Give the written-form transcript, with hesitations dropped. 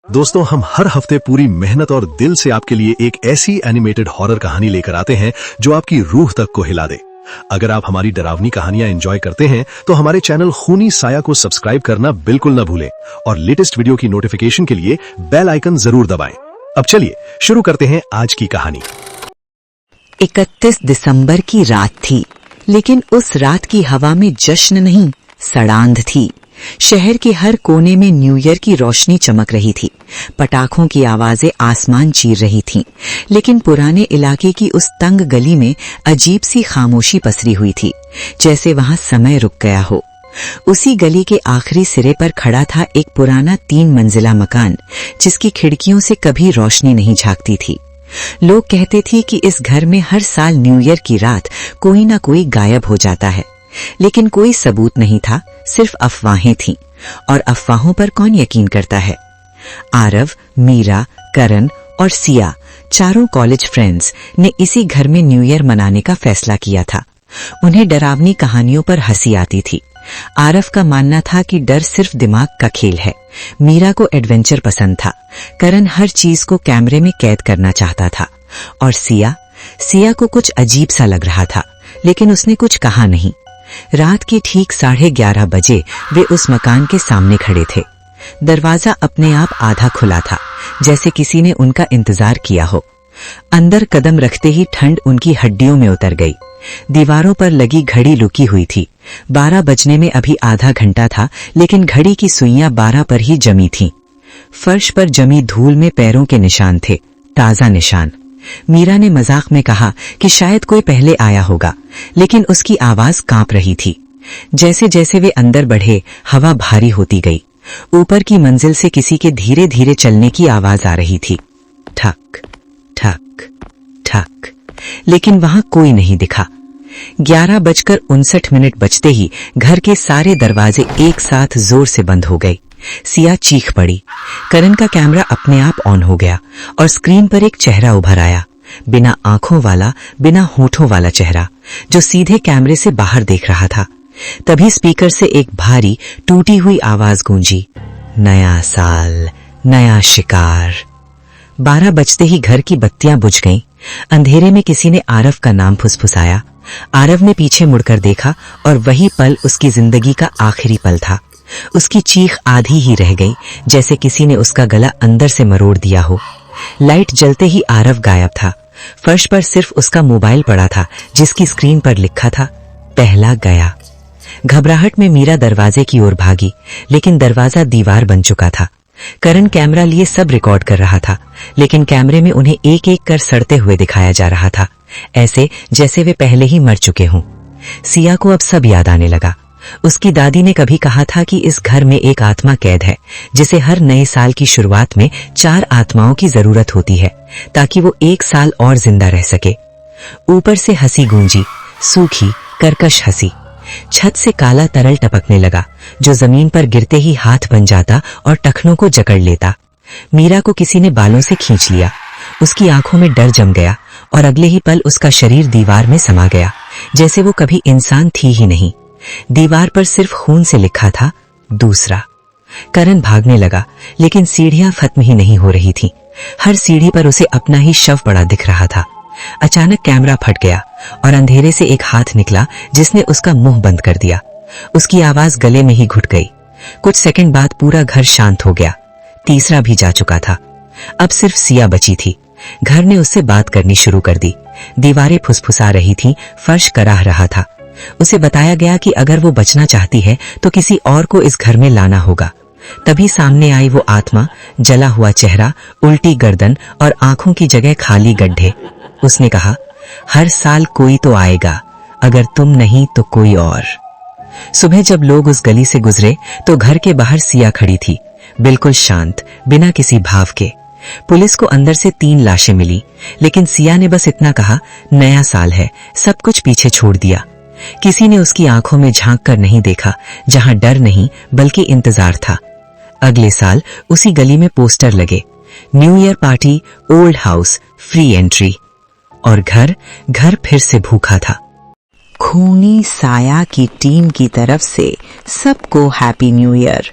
दोस्तों, हम हर हफ्ते पूरी मेहनत और दिल से आपके लिए एक ऐसी एनिमेटेड हॉरर कहानी लेकर आते हैं जो आपकी रूह तक को हिला दे। अगर आप हमारी डरावनी कहानियां एंजॉय करते हैं तो हमारे चैनल खूनी साया को सब्सक्राइब करना बिल्कुल न भूलें और लेटेस्ट वीडियो की नोटिफिकेशन के लिए बेल आइकन जरूर दबाएं। अब चलिए शुरू करते हैं आज की कहानी। 31 दिसंबर की रात थी, लेकिन उस रात की हवा में जश्न नहीं, सड़ांध थी। शहर के हर कोने में न्यू ईयर की रोशनी चमक रही थी। पटाखों की आवाजें आसमान चीर रही थीं, लेकिन पुराने इलाके की उस तंग गली में अजीब सी खामोशी पसरी हुई थी, जैसे वहां समय रुक गया हो। उसी गली के आखिरी सिरे पर खड़ा था एक पुराना 3 मंजिला मकान, जिसकी खिड़कियों से कभी रोशनी नहीं झांकती थी। लोग कहते थे कि इस घर में हर साल न्यू ईयर की रात कोई ना कोई गायब हो जाता है, लेकिन कोई सबूत नहीं था, सिर्फ अफवाहें थीं। और अफवाहों पर कौन यकीन करता है। आरव, मीरा, करण और सिया, चारों कॉलेज फ्रेंड्स ने इसी घर में न्यू ईयर मनाने का फैसला किया था। उन्हें डरावनी कहानियों पर हंसी आती थी। आरव का मानना था कि डर सिर्फ दिमाग का खेल है। मीरा को एडवेंचर पसंद था। करण हर चीज को कैमरे में कैद करना चाहता था। और सिया को कुछ अजीब सा लग रहा था, लेकिन उसने कुछ कहा नहीं। रात के ठीक 11:30 बजे वे उस मकान के सामने खड़े थे। दरवाजा अपने आप आधा खुला था, जैसे किसी ने उनका इंतजार किया हो। अंदर कदम रखते ही ठंड उनकी हड्डियों में उतर गई। दीवारों पर लगी घड़ी लुकी हुई थी। 12 बजने में अभी आधा घंटा था, लेकिन घड़ी की सुइयां 12 पर ही जमी थीं। फर्श पर जमी धूल में पैरों के निशान थे, ताजा निशान। मीरा ने मजाक में कहा कि शायद कोई पहले आया होगा, लेकिन उसकी आवाज कांप रही थी। जैसे जैसे वे अंदर बढ़े, हवा भारी होती गई। ऊपर की मंजिल से किसी के धीरे धीरे चलने की आवाज आ रही थी, ठक ठक ठक, लेकिन वहां कोई नहीं दिखा। 11:59 बजते ही घर के सारे दरवाजे एक साथ जोर से बंद हो गए। सिया चीख पड़ी। करण का कैमरा अपने आप ऑन हो गया और स्क्रीन पर एक चेहरा उभर आया, बिना आंखों वाला, बिना होठों वाला चेहरा, जो सीधे कैमरे से बाहर देख रहा था। तभी स्पीकर से एक भारी टूटी हुई आवाज गूंजी, नया साल, नया शिकार। 12 बजते ही घर की बत्तियां बुझ गईं। अंधेरे में किसी ने आरव का नाम फुसफुसाया। आरव ने पीछे मुड़कर देखा और वही पल उसकी जिंदगी का आखिरी पल था। उसकी चीख आधी ही रह गई, जैसे किसी ने उसका गला अंदर से मरोड़ दिया हो। लाइट जलते ही आरव गायब था। फर्श पर सिर्फ उसका मोबाइल पड़ा था, जिसकी स्क्रीन पर लिखा था, पहला गया। घबराहट में मीरा दरवाजे की ओर भागी, लेकिन दरवाजा दीवार बन चुका था। करण कैमरा लिए सब रिकॉर्ड कर रहा था, लेकिन कैमरे में उन्हें एक एक कर सड़ते हुए दिखाया जा रहा था, ऐसे जैसे वे पहले ही मर चुके हों। सिया को अब सब याद आने लगा। उसकी दादी ने कभी कहा था कि इस घर में एक आत्मा कैद है, जिसे हर नए साल की शुरुआत में 4 आत्माओं की जरूरत होती है, ताकि वो 1 साल और जिंदा रह सके। ऊपर से हंसी गूंजी, सूखी कर्कश हंसी। छत से काला तरल टपकने लगा, जो जमीन पर गिरते ही हाथ बन जाता और टखनों को जकड़ लेता। मीरा को किसी ने बालों से खींच लिया। उसकी आंखों में डर जम गया और अगले ही पल उसका शरीर दीवार में समा गया, जैसे वो कभी इंसान थी ही नहीं। दीवार पर सिर्फ खून से लिखा था, दूसरा। करण भागने लगा, लेकिन सीढ़ियां खत्म ही नहीं हो रही थीं। हर सीढ़ी पर उसे अपना ही शव पड़ा दिख रहा था। अचानक कैमरा फट गया और अंधेरे से एक हाथ निकला, जिसने उसका मुंह बंद कर दिया। उसकी आवाज गले में ही घुट गई। कुछ सेकंड बाद पूरा घर शांत हो गया। तीसरा भी जा चुका था। अब सिर्फ सिया बची थी। घर ने उससे बात करनी शुरू कर दी। दीवारें फुसफुसा रही थीं, फर्श कराह रहा था। उसे बताया गया कि अगर वो बचना चाहती है तो किसी और को इस घर में लाना होगा। तभी सामने आई वो आत्मा, जला हुआ चेहरा, उल्टी गर्दन और आंखों की जगह खाली गड्ढे। उसने कहा, हर साल कोई तो आएगा, अगर तुम नहीं तो कोई और। सुबह जब लोग उस गली से गुजरे तो घर के बाहर सिया खड़ी थी, बिल्कुल शांत, बिना किसी भाव के। पुलिस को अंदर से 3 लाशें मिली, लेकिन सिया ने बस इतना कहा, नया साल है, सब कुछ पीछे छोड़ दिया। किसी ने उसकी आंखों में झांक कर नहीं देखा, जहां डर नहीं बल्कि इंतजार था। अगले साल उसी गली में पोस्टर लगे, new year party, old house, free entry. और घर फिर से भूखा था। खूनी साया की टीम की तरफ से सबको हैप्पी न्यू ईयर।